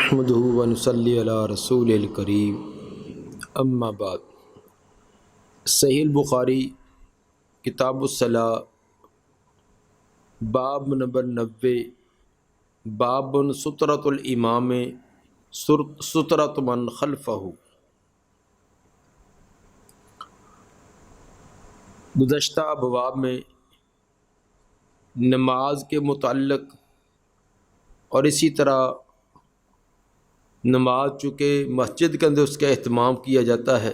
نحمدہ ونصلی علی رسول الکریم اما بعد۔ صحیح البخاری کتاب الصلاۃ باب نمبر 90 باب سترۃ الامام سترۃ من خلفہ۔ گزشتہ ابواب میں نماز کے متعلق اور اسی طرح نماز چونکہ مسجد کے اندر اس کا اہتمام کیا جاتا ہے،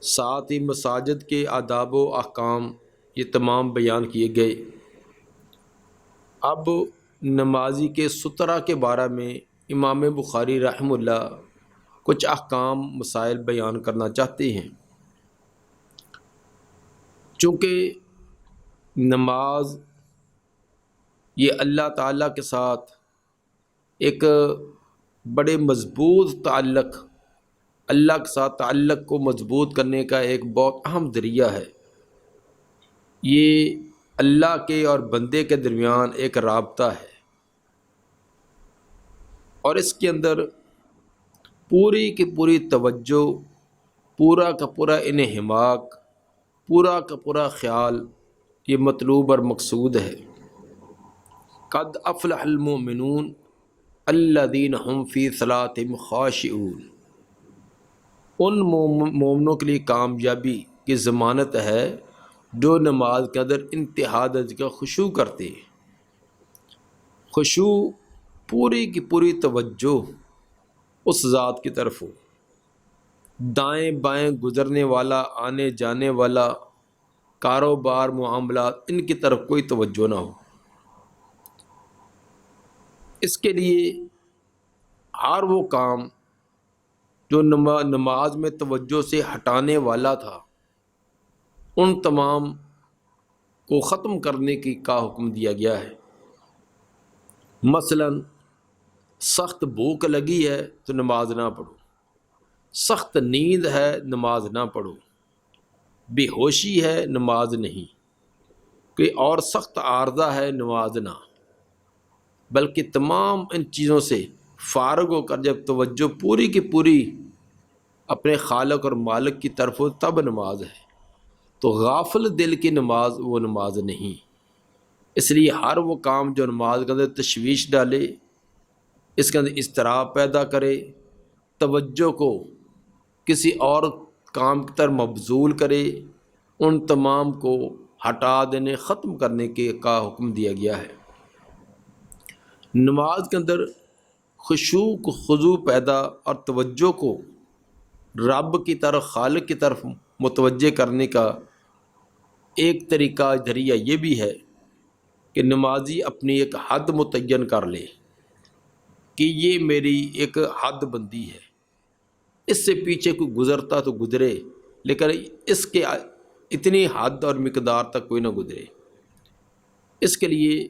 ساتھ ہی مساجد کے آداب و احکام یہ تمام بیان کیے گئے۔ اب نمازی کے سترہ کے بارے میں امام بخاری رحمہ اللہ کچھ احکام مسائل بیان کرنا چاہتے ہیں۔ چونکہ نماز یہ اللہ تعالیٰ کے ساتھ ایک بڑے مضبوط تعلق، اللہ کے ساتھ تعلق کو مضبوط کرنے کا ایک بہت اہم ذریعہ ہے۔ یہ اللہ کے اور بندے کے درمیان ایک رابطہ ہے، اور اس کے اندر پوری کی پوری توجہ، پورا کا پورا انہماک، پورا کا پورا خیال یہ مطلوب اور مقصود ہے۔ قد افلح المؤمنون الذین هم فی صلاتہم خاشعون۔ ان مومنوں کے لیے کامیابی کی ضمانت ہے جو نماز کے اندر انتہا درجے کا خشوع کرتے ہیں۔ خشوع پوری کی پوری توجہ اس ذات کی طرف ہو، دائیں بائیں گزرنے والا، آنے جانے والا، کاروبار، معاملات، ان کی طرف کوئی توجہ نہ ہو۔ اس کے لیے ہر وہ کام جو نماز میں توجہ سے ہٹانے والا تھا، ان تمام کو ختم کرنے کا حکم دیا گیا ہے۔ مثلا سخت بھوک لگی ہے تو نماز نہ پڑھو، سخت نیند ہے نماز نہ پڑھو، بے ہوشی ہے نماز نہیں، کوئی اور سخت عارضہ ہے نماز نہ، بلکہ تمام ان چیزوں سے فارغ ہو کر جب توجہ پوری کی پوری اپنے خالق اور مالک کی طرف ہو تب نماز ہے۔ تو غافل دل کی نماز وہ نماز نہیں۔ اس لیے ہر وہ کام جو نماز کے اندر تشویش ڈالے، اس کے اندر اضطراب پیدا کرے، توجہ کو کسی اور کام کی طرف مبذول کرے، ان تمام کو ہٹا دینے، ختم کرنے کا حکم دیا گیا ہے۔ نماز کے اندر خشوع کو خضوع پیدا اور توجہ کو رب کی طرف، خالق کی طرف متوجہ کرنے کا ایک طریقہ ذریعہ یہ بھی ہے کہ نمازی اپنی ایک حد متعین کر لے کہ یہ میری ایک حد بندی ہے، اس سے پیچھے کوئی گزرتا تو گزرے، لیکن اس کے اتنی حد اور مقدار تک کوئی نہ گزرے۔ اس کے لیے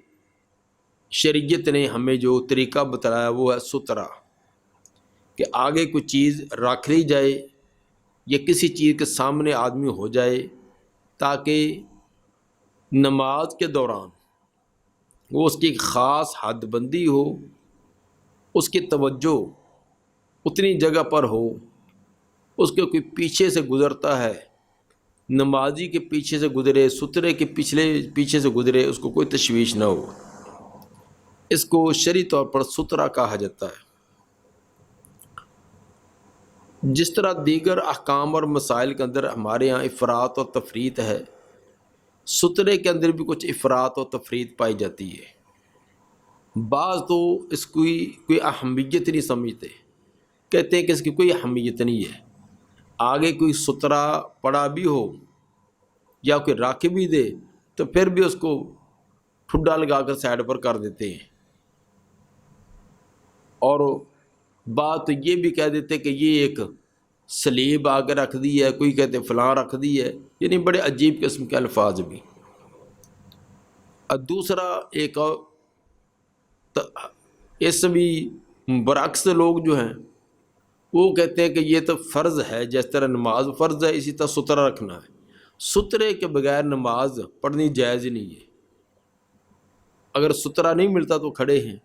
شریعت نے ہمیں جو طریقہ بتایا وہ ہے سترہ، کہ آگے کوئی چیز رکھ لی جائے یا کسی چیز کے سامنے آدمی ہو جائے تاکہ نماز کے دوران وہ اس کی ایک خاص حد بندی ہو، اس کی توجہ اتنی جگہ پر ہو، اس کے کوئی پیچھے سے گزرتا ہے، نمازی کے پیچھے سے گزرے، سترے کے پیچھے سے گزرے، اس کو کوئی تشویش نہ ہو۔ اس کو شرعی طور پر سترہ کہا جاتا ہے۔ جس طرح دیگر احکام اور مسائل کے اندر ہمارے ہاں افراط اور تفریط ہے، سترے کے اندر بھی کچھ افراط اور تفریط پائی جاتی ہے۔ بعض تو اس کی کوئی اہمیت نہیں سمجھتے، کہتے ہیں کہ اس کی کوئی اہمیت نہیں ہے، آگے کوئی سترہ پڑا بھی ہو یا کوئی رکھ بھی دے تو پھر بھی اس کو ٹھڈا لگا کر سائڈ پر کر دیتے ہیں، اور بات تو یہ بھی کہہ دیتے کہ یہ ایک سلیب آگے رکھ دی ہے، کوئی کہتے فلاں رکھ دی ہے، یعنی بڑے عجیب قسم کے الفاظ بھی۔ اور دوسرا ایک اور اس بھی برعکس لوگ جو ہیں وہ کہتے ہیں کہ یہ تو فرض ہے، جس طرح نماز فرض ہے اسی طرح سترہ رکھنا ہے، سترے کے بغیر نماز پڑھنی جائز ہی نہیں ہے۔ اگر سترہ نہیں ملتا تو کھڑے ہیں،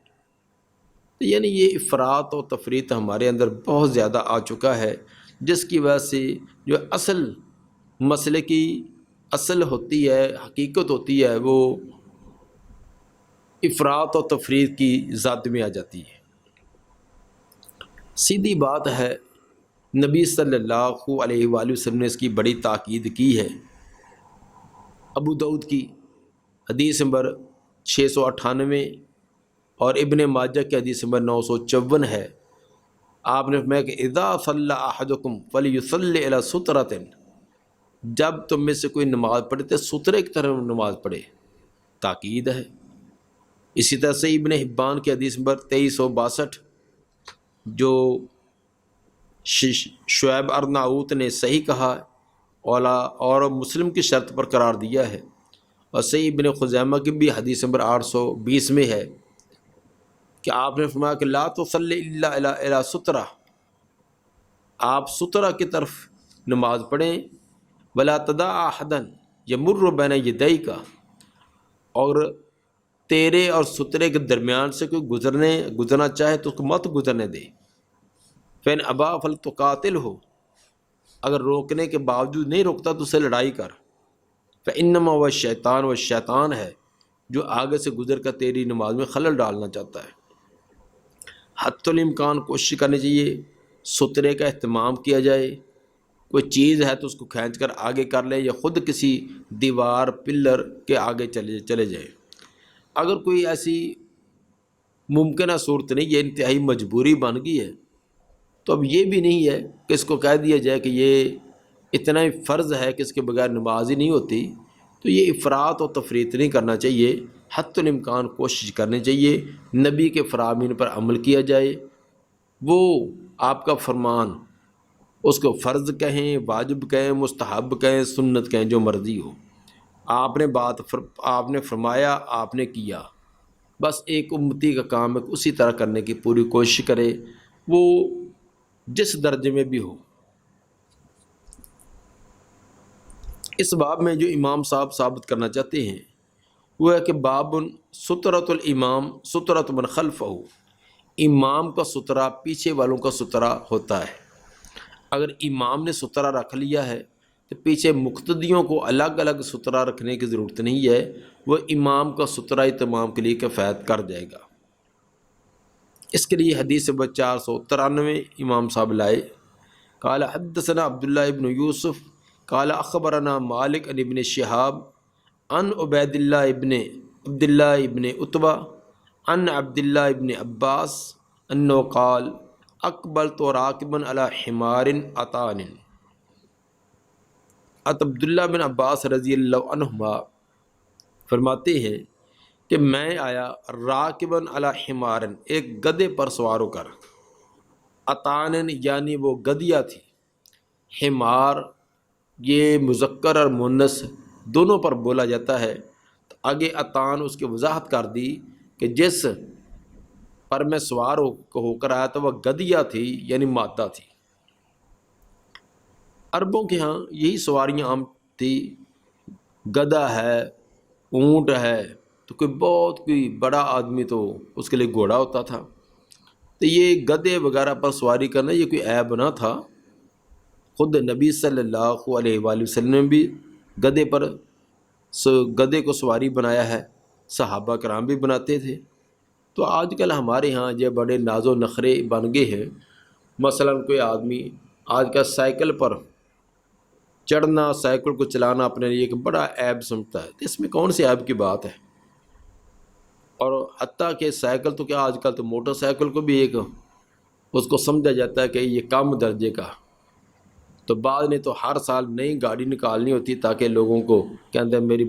تو یعنی یہ افراط و تفریط ہمارے اندر بہت زیادہ آ چکا ہے، جس کی وجہ سے جو اصل مسئلے کی اصل ہوتی ہے، حقیقت ہوتی ہے، وہ افراط و تفریط کی ذات میں آ جاتی ہے۔ سیدھی بات ہے، نبی صلی اللہ علیہ وآلہ وسلم نے اس کی بڑی تاکید کی ہے۔ ابو داؤد کی حدیث نمبر 698 اور ابن ماجہ کی حدیث نمبر 954 ہے، آپ نے فرمایا کہ اذا صلی احدکم فلیصلی الی سترۃ، جب تم میں سے کوئی نماز پڑھے تو سترے کی طرف نماز پڑھے، تاکید ہے۔ اسی طرح سے ابن حبان کی حدیث نمبر 2362 جو شعیب ارناؤت نے صحیح کہا اور مسلم کی شرط پر قرار دیا ہے، اور صحیح ابن خزیمہ کی بھی حدیث نمبر 820 میں ہے کہ آپ نے فرمایا کہ لا تصلی الا الی سترہ، آپ سترہ کی طرف نماز پڑھیں، ولا تدع احدا یمر بین یدیک، اور تیرے اور سترے کے درمیان سے کوئی گزرنا چاہے تو اس کو مت گزرنے دے، فین ابا فلتقاتلہ، اگر روکنے کے باوجود نہیں روکتا تو اسے لڑائی کر، فانما هو الشیطان، وہ شیطان ہے جو آگے سے گزر کر تیری نماز میں خلل ڈالنا چاہتا ہے۔ حتی الامکان کوشش کرنی چاہیے سترے کا اہتمام کیا جائے، کوئی چیز ہے تو اس کو کھینچ کر آگے کر لے، یا خود کسی دیوار پلر کے آگے چلے جائے۔ اگر کوئی ایسی ممکنہ صورت نہیں، یہ انتہائی مجبوری بن گئی ہے، تو اب یہ بھی نہیں ہے کہ اس کو کہہ دیا جائے کہ یہ اتنا ہی فرض ہے کہ اس کے بغیر نماز ہی نہیں ہوتی، تو یہ افراط و تفریط نہیں کرنا چاہیے، حتی الامکان کوشش کرنی چاہیے نبی کے فرامین پر عمل کیا جائے، وہ آپ کا فرمان، اس کو فرض کہیں، واجب کہیں، مستحب کہیں، سنت کہیں، جو مرضی ہو، آپ نے فرمایا، آپ نے کیا، بس ایک امتی کا کام ہے کہ اسی طرح کرنے کی پوری کوشش کرے، وہ جس درجے میں بھی ہو۔ اس باب میں جو امام صاحب ثابت کرنا چاہتے ہیں وہ ہے کہ باب سترۃ الامام سترۃ من خلفہ، امام کا سترہ پیچھے والوں کا سترہ ہوتا ہے۔ اگر امام نے سترہ رکھ لیا ہے تو پیچھے مقتدیوں کو الگ الگ سترہ رکھنے کی ضرورت نہیں ہے، وہ امام کا سترہ تمام کے لیے کفایت کر جائے گا۔ اس کے لیے حدیث نمبر 493 امام صاحب لائے، قال حدثنا عبداللہ ابن یوسف قال اخبرنا مالک عن ابن شہاب عن عبیداللہ ابن عتبہ عن عبداللہ ابن عباس انہ قال اقبلت راکبا علی حمار عطان۔ عبداللہ بن عباس رضی اللہ عنہما فرماتے ہیں کہ میں آیا راکبا علی حمار، ایک گدھے پر سوار ہو کر، عطان یعنی وہ گدھیا تھی، حمار یہ مذکر اور مؤنث دونوں پر بولا جاتا ہے، تو آگے عطان اس کی وضاحت کر دی کہ جس پر میں سوار ہو کر آیا تھا وہ گدھیا تھی، یعنی مادہ تھی۔ عربوں کے ہاں یہی سواریاں عام تھی، گدھا ہے، اونٹ ہے، تو کوئی بڑا آدمی تو اس کے لیے گھوڑا ہوتا تھا، تو یہ گدھے وغیرہ پر سواری کرنا یہ کوئی عیب نہ تھا۔ خود نبی صلی اللہ علیہ وآلہ وسلم نے بھی گدھے کو سواری بنایا ہے، صحابہ کرام بھی بناتے تھے۔ تو آج کل ہمارے ہاں یہ بڑے ناز و نخرے بن گئے ہیں، مثلا کوئی آدمی آج کل سائیکل پر چڑھنا، سائیکل کو چلانا اپنے لیے ایک بڑا عیب سمجھتا ہے، تو اس میں کون سی عیب کی بات ہے؟ اور حتیٰ کہ سائیکل تو کیا، آج کل تو موٹر سائیکل کو بھی اس کو سمجھا جاتا ہے کہ یہ کم درجے کا، تو بعد نے تو ہر سال نئی گاڑی نکالنی ہوتی تاکہ لوگوں کو کے اندر میری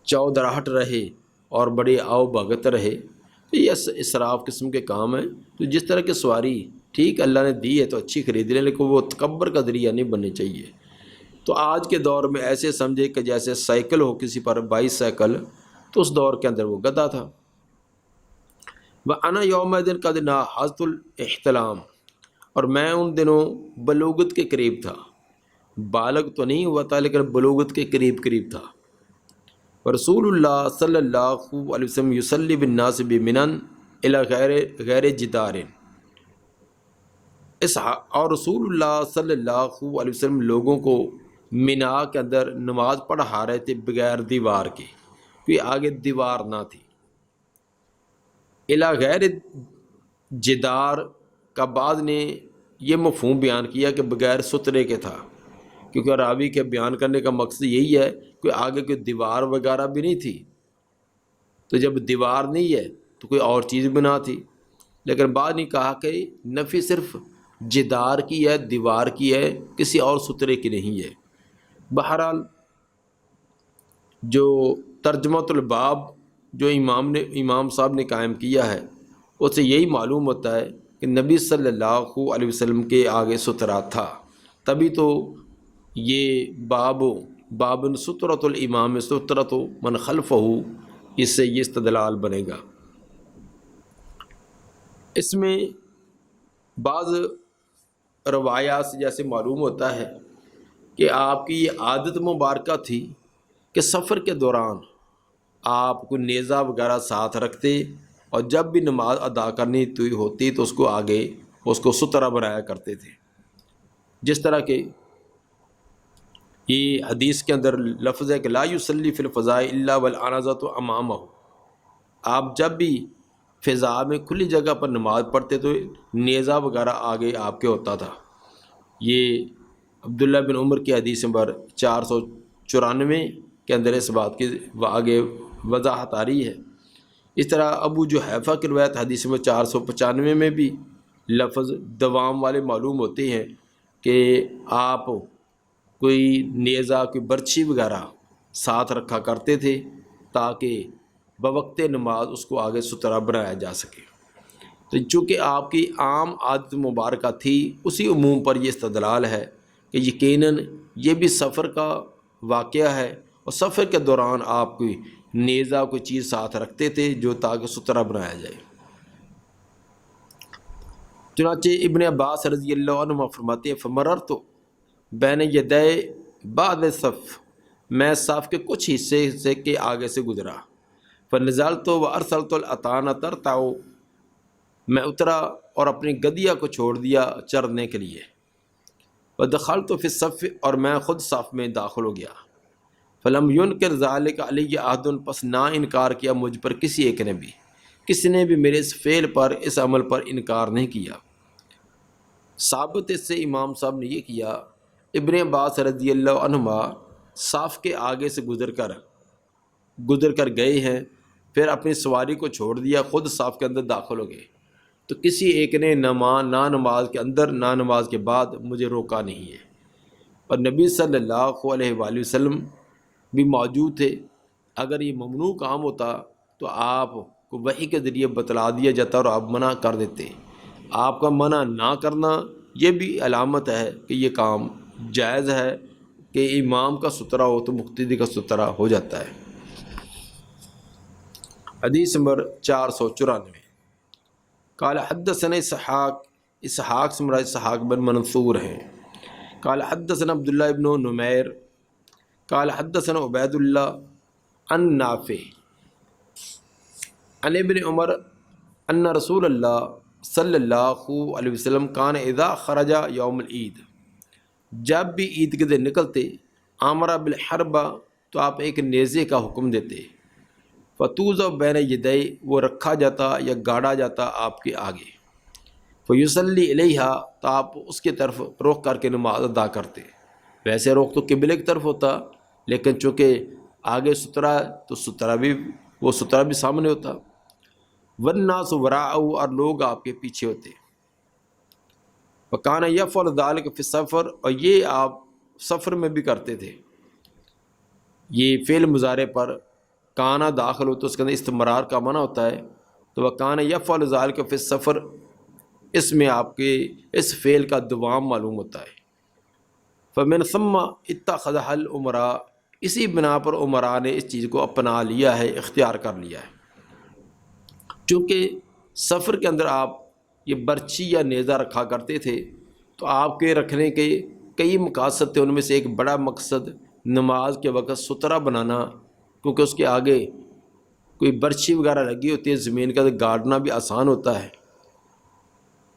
چودراہٹ رہے اور بڑی آؤ بھگت رہے، تو یہ اسراف قسم کے کام ہیں۔ تو جس طرح کی سواری ٹھیک اللہ نے دی ہے تو اچھی خرید لیں، لیکن وہ تکبر کا ذریعہ نہیں بننی چاہیے۔ تو آج کے دور میں ایسے سمجھے کہ جیسے سائیکل ہو کسی پر، بائیس سائیکل، تو اس دور کے اندر وہ گدھا تھا۔ وَأَنَا يَوْمَئِذٍ قَدْ نَاهَزْتُ الْاحْتِلَامَ، اور میں ان دنوں بلوغت کے قریب تھا، بالغ تو نہیں ہوا تھا لیکن بلوغت کے قریب تھا۔ رسول اللہ صلی اللہ علیہ وسلم یصلی بالناس بمنن، الی غیر جدار اور رسول اللہ صلی اللہ علیہ وسلم لوگوں کو مینا کے اندر نماز پڑھا رہے تھے بغیر دیوار کے، کوئی آگے دیوار نہ تھی۔ الی غیر جدار کا بعض نے یہ مفہوم بیان کیا کہ بغیر سترے کے تھا، کیونکہ راوی کے بیان کرنے کا مقصد یہی ہے کہ آگے کوئی دیوار وغیرہ بھی نہیں تھی، تو جب دیوار نہیں ہے تو کوئی اور چیز بھی نہ تھی۔ لیکن بعد نے کہا کہ نفی صرف جدار کی ہے، دیوار کی ہے، کسی اور سترے کی نہیں ہے۔ بہرحال جو ترجمۃ الباب جو امام صاحب نے قائم کیا ہے، اس سے یہی معلوم ہوتا ہے کہ نبی صلی اللہ علیہ وسلم کے آگے سترہ تھا، تبھی تو یہ بابن سترۃ الامام سترۃ من خلفہ، اس سے یہ استدلال بنے گا۔ اس میں بعض روایات سے جیسے معلوم ہوتا ہے کہ آپ کی یہ عادت مبارکہ تھی کہ سفر کے دوران آپ کو نیزہ وغیرہ ساتھ رکھتے، اور جب بھی نماز ادا کرنی ہوتی تو اس کو آگے اس کو سترہ بنایا کرتے تھے۔ جس طرح کہ یہ حدیث کے اندر لفظ ہے کہ لا یصلی فی الفضاء الا والعنزۃ امامہ، آپ جب بھی فضا میں کھلی جگہ پر نماز پڑھتے تو نیزہ وغیرہ آگے آپ کے ہوتا تھا۔ یہ عبداللہ بن عمر کی حدیث نمبر 494 کے اندر اس بات کی آگے وضاحت آ رہی ہے۔ اس طرح ابو جحیفہ کی روایت حدیث نمبر 495 میں بھی لفظ دوام والے معلوم ہوتے ہیں کہ آپ کوئی نیزہ کوئی برچھی وغیرہ ساتھ رکھا کرتے تھے تاکہ بوقت نماز اس کو آگے سترہ بنایا جا سکے۔ تو چونکہ آپ کی عام عادت مبارکہ تھی، اسی عموم پر یہ استدلال ہے کہ یقیناً یہ بھی سفر کا واقعہ ہے، اور سفر کے دوران آپ کوئی نیزہ کوئی چیز ساتھ رکھتے تھے جو تاکہ سترہ بنایا جائے۔ چنانچہ ابن عباس رضی اللہ عنہ فرماتے ہیں فمررت بین یدی بعد صف، میں صف کے کچھ حصے کے آگے سے گزرا، فنزلت وارسلت الاتان ترتع، میں اترا اور اپنی گدیا کو چھوڑ دیا چرنے کے لیے، ودخلت فی الصف، اور میں خود صف میں داخل ہو گیا، فلم ینکر ذلک علی احد، پس نہ انکار کیا مجھ پر کسی ایک نے بھی، کسی نے بھی میرے اس فعل پر اس عمل پر انکار نہیں کیا۔ ثابت اس سے امام صاحب نے یہ کیا، ابن عباس رضی اللہ عنہما صف کے آگے سے گزر کر گئے ہیں، پھر اپنی سواری کو چھوڑ دیا، خود صف کے اندر داخل ہو گئے، تو کسی ایک نے نہ نماز کے اندر نہ نماز کے بعد مجھے روکا نہیں ہے، اور نبی صلی اللہ علیہ وآلہ وسلم بھی موجود تھے۔ اگر یہ ممنوع کام ہوتا تو آپ کو وحی کے ذریعے بتلا دیا جاتا اور آپ منع کر دیتے۔ آپ کا منع نہ کرنا یہ بھی علامت ہے کہ یہ کام جائز ہے، کہ امام کا سترہ ہو تو مقتدی کا سترہ ہو جاتا ہے۔ حدیث نمبر 494، قال حدثنا اسحاق سے مراد اسحاق بن منصور ہیں، قال حدثنا عبداللہ ابن نمیر قال حدثنا عبید اللہ عن نافع عن ابن عمر ان رسول اللہ صلی اللہ علیہ وسلم کان اذا خرج یوم العید، جب بھی عید کے دن نکلتے، امر بالحرب، تو آپ ایک نیزے کا حکم دیتے، فتوضع بین یدی، وہ رکھا جاتا یا گاڑا جاتا آپ کے آگے، فیصلی الیہا، تو آپ اس کی طرف رخ کر کے نماز ادا کرتے۔ ویسے رخ تو قبلے کی طرف ہوتا، لیکن چونکہ آگے سترہ تو سترہ بھی سامنے ہوتا، والناس وراءہ، اور لوگ آپ کے پیچھے ہوتے۔ وکان یفعل ذلک فی السفر، اور یہ آپ سفر میں بھی کرتے تھے۔ یہ فعل مضارع پر کانا داخل ہو تو اس کے اندر استمرار کا معنی ہوتا ہے، تو وکان یفعل ذلک فی السفر، اس میں آپ کے اس فعل کا دوام معلوم ہوتا ہے۔ فمن ثم اتخذها الامراء، اسی بنا پر عمراء نے اس چیز کو اپنا لیا ہے، اختیار کر لیا ہے۔ چونکہ سفر کے اندر آپ یہ برچھی یا نیزہ رکھا کرتے تھے، تو آپ کے رکھنے کے کئی مقاصد تھے، ان میں سے ایک بڑا مقصد نماز کے وقت سترہ بنانا، کیونکہ اس کے آگے کوئی برچھی وغیرہ لگی ہوتی ہے زمین کا، تو گاڑنا بھی آسان ہوتا ہے۔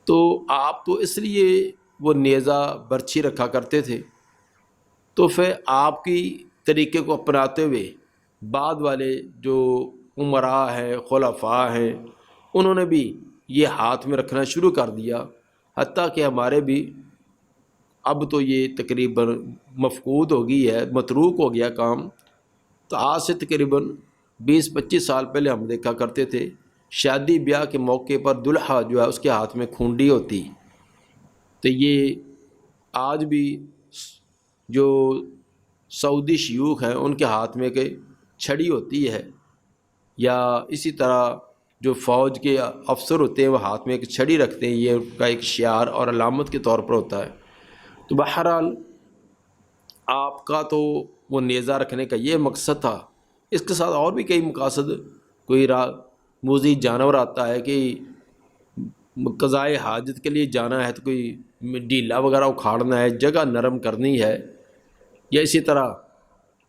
تو آپ تو اس لیے وہ نیزہ برچھی رکھا کرتے تھے، تو پھر آپ کی طریقے کو اپناتے ہوئے بعد والے جو امراء ہیں، خلفاء ہیں، انہوں نے بھی یہ ہاتھ میں رکھنا شروع کر دیا، حتیٰ کہ ہمارے بھی اب تو یہ تقریباً مفقود ہو گئی ہے، متروک ہو گیا کام۔ تو آج سے تقریباً 20-25 سال پہلے ہم دیکھا کرتے تھے شادی بیاہ کے موقع پر دلہا جو ہے اس کے ہاتھ میں کھونڈی ہوتی، تو یہ آج بھی جو سعودی شیوخ ہیں ان کے ہاتھ میں کہ چھڑی ہوتی ہے، یا اسی طرح جو فوج کے افسر ہوتے ہیں وہ ہاتھ میں ایک چھڑی رکھتے ہیں، یہ ان کا ایک شعار اور علامت کے طور پر ہوتا ہے۔ تو بہرحال آپ کا تو وہ نیزہ رکھنے کا یہ مقصد تھا، اس کے ساتھ اور بھی کئی مقاصد، کوئی موذی جانور آتا ہے کہ قضائے حاجت کے لیے جانا ہے، تو کوئی ڈیلا وغیرہ اکھاڑنا ہے، جگہ نرم کرنی ہے، یا اسی طرح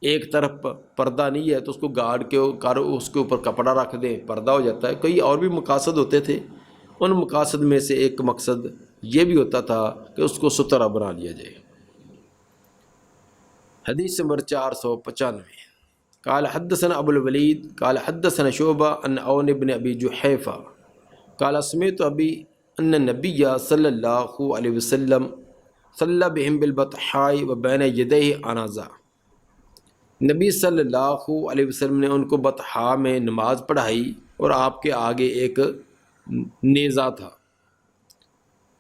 ایک طرف پردہ نہیں ہے تو اس کو گاڑ کے اس کے اوپر کپڑا رکھ دیں، پردہ ہو جاتا ہے۔ کئی اور بھی مقاصد ہوتے تھے، ان مقاصد میں سے ایک مقصد یہ بھی ہوتا تھا کہ اس کو سترہ بنا لیا جائے۔ حدیث نمبر 495، قال حدثنا ابو الولید قال حدثنا شعبہ عن عون بن ابی جحیفہ قال سمعت ابی ان النبی صلی اللہ علیہ وسلم صلی بہم بالبطحاء وبین یدیہ عنزہ، نبی صلی اللہ علیہ وسلم نے ان کو بطحاء میں نماز پڑھائی اور آپ کے آگے ایک نیزہ تھا۔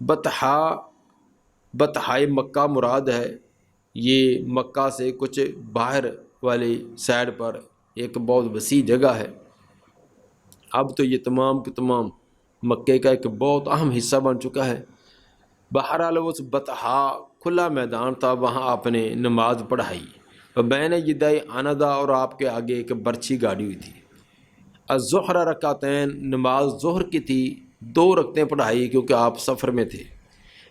بطحاء مکہ مراد ہے، یہ مکہ سے کچھ باہر والی سائڈ پر ایک بہت وسیع جگہ ہے۔ اب تو یہ تمام کے تمام مکے کا ایک بہت اہم حصہ بن چکا ہے۔ بہرحال اس بطحاء کھلا میدان تھا، وہاں آپ نے نماز پڑھائی، بین یدی عنزہ، اور آپ کے آگے ایک برچھی گاڑی ہوئی تھی۔ الظہر رکعتین، نماز ظہر کی تھی، 2 رکعتیں پڑھائی کیونکہ آپ سفر میں تھے۔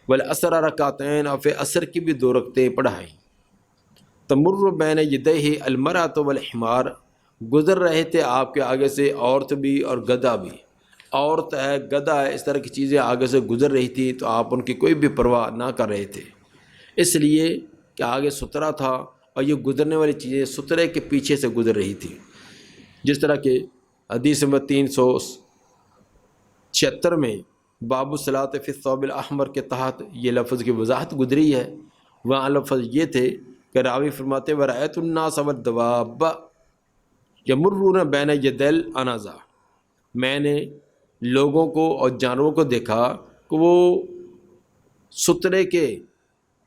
والعصر رکعتین، اور پھر عصر کی بھی 2 رکعتیں پڑھائی۔ تمر بین یدیہ المرأۃ والحمار، گزر رہے تھے آپ کے آگے سے عورت بھی اور گدھا بھی، عورت ہے، گدھا ہے، اس طرح کی چیزیں آگے سے گزر رہی تھی، تو آپ ان کی کوئی بھی پرواہ نہ کر رہے تھے، اس لیے کہ آگے سترہ تھا اور یہ گزرنے والی چیزیں سترے کے پیچھے سے گزر رہی تھی۔ جس طرح کہ حدیث نمبر 376 میں باب الصلاۃ فی الثوب الاحمر کے تحت یہ لفظ کی وضاحت گزری ہے۔ وہاں لفظ یہ تھے کہ راوی فرماتے ورأیت الناس والدواب یمرون بین یدی العنزہ، میں نے لوگوں کو اور جانوروں کو دیکھا کہ وہ سترے کے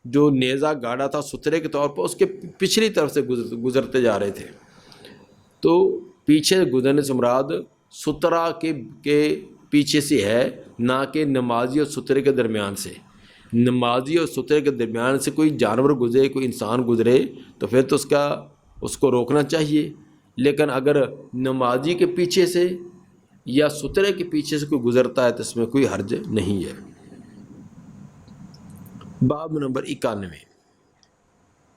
جو نیزہ گاڑا تھا سترے کے طور پر اس کے پچھلی طرف سے گزرتے جا رہے تھے۔ تو پیچھے گزرنے سے مراد سترہ کے پیچھے سے ہے، نہ کہ نمازی اور سترے کے درمیان سے۔ نمازی اور سترے کے درمیان سے کوئی جانور گزرے، کوئی انسان گزرے تو پھر تو اس کو روکنا چاہیے، لیکن اگر نمازی کے پیچھے سے یا سترے کے پیچھے سے کوئی گزرتا ہے تو اس میں کوئی حرج نہیں ہے۔ باب نمبر 91،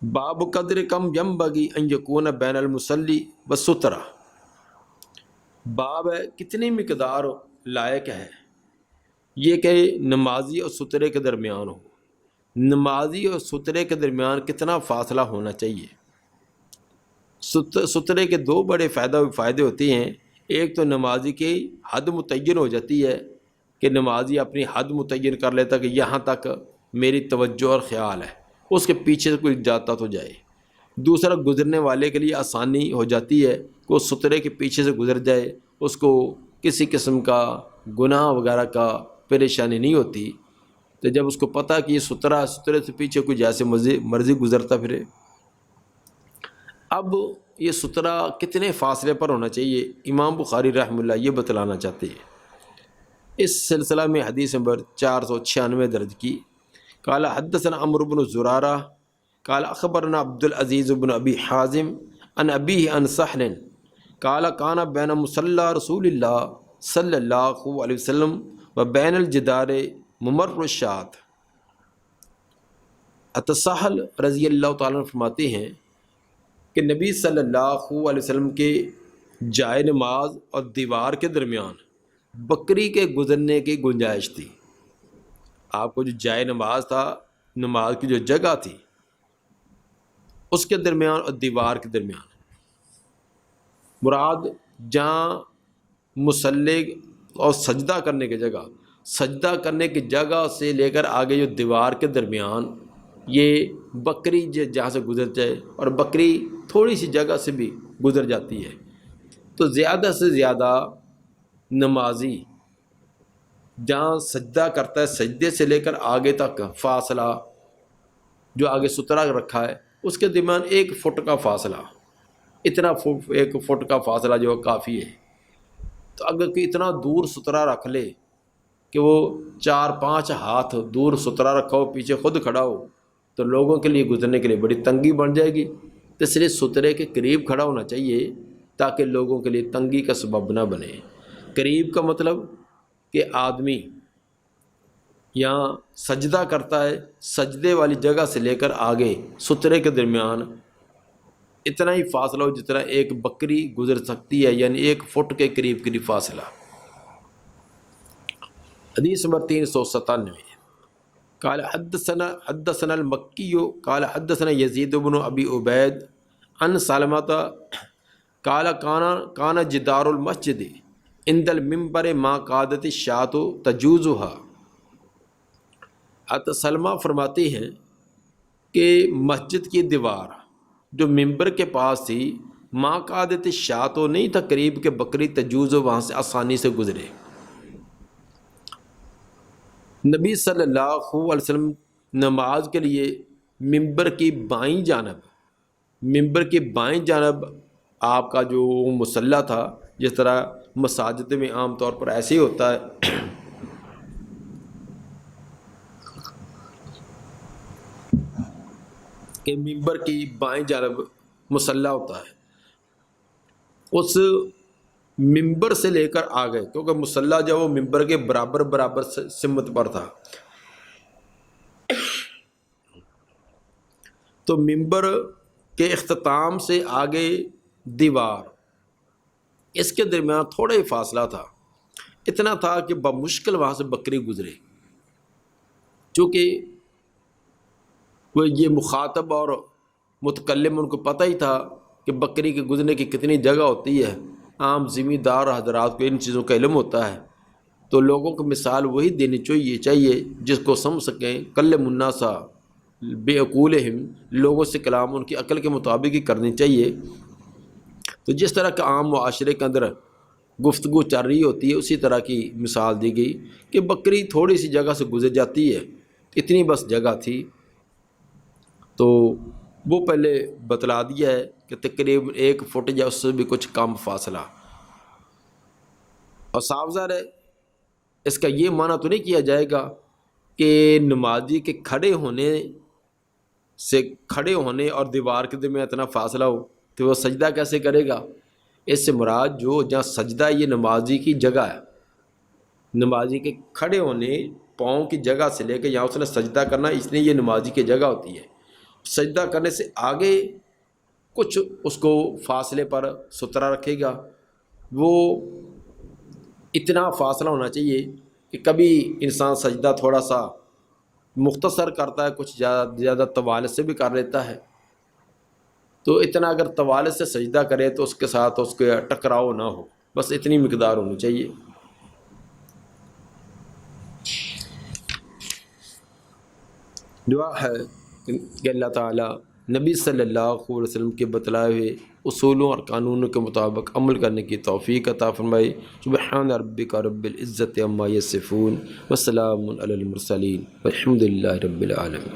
باب قدر کم ینبغی ان یکون بین المصلی والسترہ، باب ہے کتنی مقدار لائق ہے یہ کہ نمازی اور سترے کے درمیان ہو، نمازی اور سترے کے درمیان کتنا فاصلہ ہونا چاہیے۔ سترے کے 2 بڑے فائدے ہوتے ہیں، ایک تو نمازی کی حد متعین ہو جاتی ہے کہ نمازی اپنی حد متعین کر لیتا کہ یہاں تک میری توجہ اور خیال ہے، اس کے پیچھے سے کوئی جاتا تو جائے۔ دوسرا، گزرنے والے کے لیے آسانی ہو جاتی ہے کہ وہ سترے کے پیچھے سے گزر جائے، اس کو کسی قسم کا گناہ وغیرہ کا پریشانی نہیں ہوتی۔ تو جب اس کو پتہ کہ یہ سترے سے پیچھے کوئی جیسے مرضی گزرتا پھرے۔ اب یہ سترہ کتنے فاصلے پر ہونا چاہیے، امام بخاری رحمہ اللہ یہ بتلانا چاہتے ہیں۔ اس سلسلہ میں حدیث نمبر 496 درج کی، قال حدثنا عمرو بن زرارہ قال اخبرنا عبد العزیز بن ابی حازم عن ابیہ عن سہل قال کان بین مصلی رسول اللہ صلی اللہ علیہ وسلم و بین الجدار ممر الشاۃ۔ سہل رضی اللہ تعالیٰ عنہ فرماتے ہیں کہ نبی صلی اللہ علیہ وسلم کے جائے نماز اور دیوار کے درمیان بکری کے گزرنے کی گنجائش تھی۔ آپ کو جو جائے نماز تھا، نماز کی جو جگہ تھی، اس کے درمیان اور دیوار کے درمیان مراد جہاں مصلی اور سجدہ کرنے کی جگہ، سجدہ کرنے کی جگہ سے لے کر آگے جو دیوار کے درمیان یہ بکری جہاں سے گزر جائے، اور بکری تھوڑی سی جگہ سے بھی گزر جاتی ہے، تو زیادہ سے زیادہ نمازی جہاں سجدہ کرتا ہے، سجدے سے لے کر آگے تک فاصلہ جو آگے سترا رکھا ہے اس کے درمیان 1 فٹ کا فاصلہ، اتنا 1 فٹ کا فاصلہ جو کافی ہے۔ تو اگر کوئی اتنا دور سترا رکھ لے کہ وہ 4-5 ہاتھ دور سترا رکھا ہو، پیچھے خود کھڑا ہو، تو لوگوں کے لیے گزرنے کے لیے بڑی تنگی بن جائے گی۔ تو اس لیے سترے کے قریب کھڑا ہونا چاہیے تاکہ لوگوں کے لیے تنگی کا سبب نہ بنے۔ قریب کا مطلب کہ آدمی یہاں سجدہ کرتا ہے، سجدے والی جگہ سے لے کر آگے سترے کے درمیان اتنا ہی فاصلہ ہو جتنا ایک بکری گزر سکتی ہے، یعنی 1 فٹ کے قریب قریب فاصلہ۔ حدیث نمبر 397، قال حدثنا المکی قال حدثنا یزید بن ابی عبید عن سلمۃ قال کان جدار المسجد عند المنبر ما قعدت الشاة تجوزها۔ حضرت سلمہ فرماتی ہیں کہ مسجد کی دیوار جو ممبر کے پاس تھی، ما قعدت الشاة نہیں تھا قریب کہ بکری تجوز وہاں سے آسانی سے گزرے۔ نبی صلی اللہ علیہ وسلم نماز کے لیے ممبر کی بائیں جانب آپ کا جو مصلی تھا، جس طرح مساجد میں عام طور پر ایسے ہی ہوتا ہے کہ ممبر کی بائیں جانب مصلی ہوتا ہے، اس ممبر سے لے کر آگے، کیونکہ مصلی جو وہ ممبر کے برابر سمت پر تھا، تو ممبر کے اختتام سے آگے دیوار، اس کے درمیان تھوڑا ہی فاصلہ تھا، اتنا تھا کہ بمشکل وہاں سے بکری گزرے۔ چونکہ وہ یہ مخاطب اور متکلم ان کو پتہ ہی تھا کہ بکری کے گزرنے کی کتنی جگہ ہوتی ہے، عام ذمہ دار حضرات کو ان چیزوں کا علم ہوتا ہے، تو لوگوں کو مثال وہی دینی چاہیے جس کو سمجھ سکیں۔ کلم الناس بعقولہم، لوگوں سے کلام ان کی عقل کے مطابق ہی کرنی چاہیے۔ تو جس طرح کا عام معاشرے کے اندر گفتگو چل رہی ہوتی ہے، اسی طرح کی مثال دی گئی کہ بکری تھوڑی سی جگہ سے گزر جاتی ہے، اتنی بس جگہ تھی، تو وہ پہلے بتلا دیا ہے کہ تقریباً 1 فٹ یا اس سے بھی کچھ کم فاصلہ۔ اور صاف ظاہر ہے اس کا یہ معنی تو نہیں کیا جائے گا کہ نمازی کے کھڑے ہونے اور دیوار کے درمیان اتنا فاصلہ ہو تو وہ سجدہ کیسے کرے گا۔ اس سے مراد جو جہاں سجدہ یہ نمازی کی جگہ ہے، نمازی کے کھڑے ہونے پاؤں کی جگہ سے لے کے یہاں اس نے سجدہ کرنا، اس لیے یہ نمازی کی جگہ ہوتی ہے۔ سجدہ کرنے سے آگے کچھ اس کو فاصلے پر سترا رکھے گا، وہ اتنا فاصلہ ہونا چاہیے کہ کبھی انسان سجدہ تھوڑا سا مختصر کرتا ہے، کچھ زیادہ طوالت سے بھی کر لیتا ہے، تو اتنا اگر طوالت سے سجدہ کرے تو اس کے ساتھ اس کے ٹکراؤ نہ ہو، بس اتنی مقدار ہونی چاہیے۔ دعا ہے کہ اللہ تعالیٰ نبی صلی اللہ علیہ وسلم کے بتلائے ہوئے اصولوں اور قانونوں کے مطابق عمل کرنے کی توفیق عطا فرمائے۔ سبحان ربک رب العزت عما یصفون وسلام علی المرسلین والحمد للہ رب العالمین۔